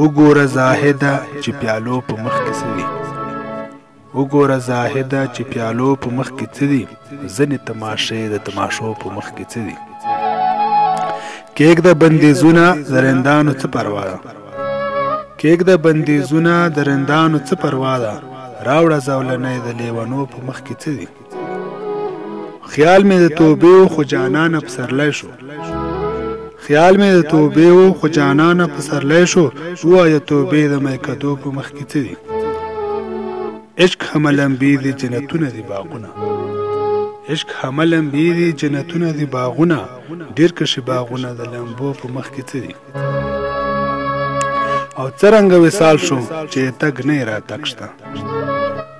وګوره زاهده چې پیالو په مخ کې څه دي وګوره زاهده چې پیالو په مخ کې څه دي ځینې تماشې د تماشو په مخ کې څه دي کېږده بندیزونه د رندانو څه پروا ده کېږده بندیزونه د رندانو څه پروا ده راوړه زولنې د لیونو په مخ کې څه دي خیال مې د توبې و خو جانانه پسرلی شو خیال مې د توبې و خو جانانه پسرلی شو ووایه توبې د میکدو په مخ کې څه دي عشق هملمبي دي جنتونه دي باغونه عشق هملمبي دي جنتونه دي باغونه ډېر کشي باغونه د لمبو په مخ کې څه دي او څرنګه وصال شو چې تګ نه راتګ شته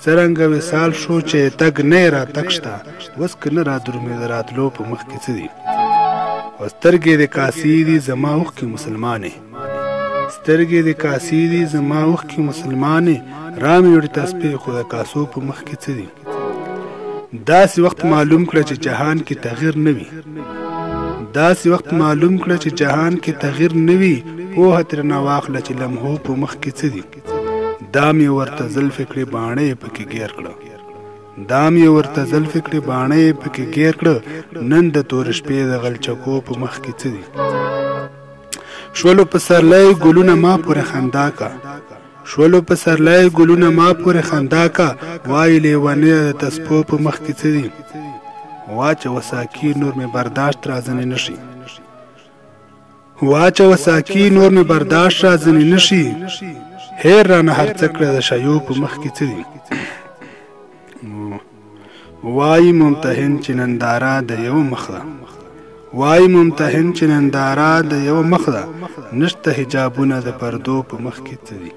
څرنګه وصال شو چې تګ نه راتګ شته اوس که نه رادرومې د راتلو په مخ کې څه دي او سترګې د کاسې دي زما اوښکې مسلمانې سترګې د کاسې دي زما اوښکې مسلمانې رامې وړي تسبې خو د کاسو په مخ کې څه دي داسې وخت معلوم کړه چې جهان کې تغییر نه وي داسې وخت معلوم کړه چې جهان کې تغییر نه وي پوهه ترېنه واخله چې لمحو په مخ کې څه دي دا مې ورته زلفې کړې باڼه یې پکې ګیر کړه دا مې ورته زلفې کړې باڼه یې پکې ګیر کړه نن د تورې شپې د غلچکو په مخ کې څه دي شولو پسرلی ګلونه ما پورې خندا کا شولو پسرلی ګلونه ما پورې خندا کا وایي لیونۍ د تسپو په مخ کې څه دي واچوه ساقي نور مې برداشت را ځنې نه شي واچوه ساقي نور مې برداشت را ځنې نه شي هیر رانه هر څه کړه د شیو په مخ کې څه دي وایي ممتحن چې ننداره د یو مخ ده وایي ممتحن چې ننداره د یو مخ ده نشته حجابونه د پردو په مخ کې څه دي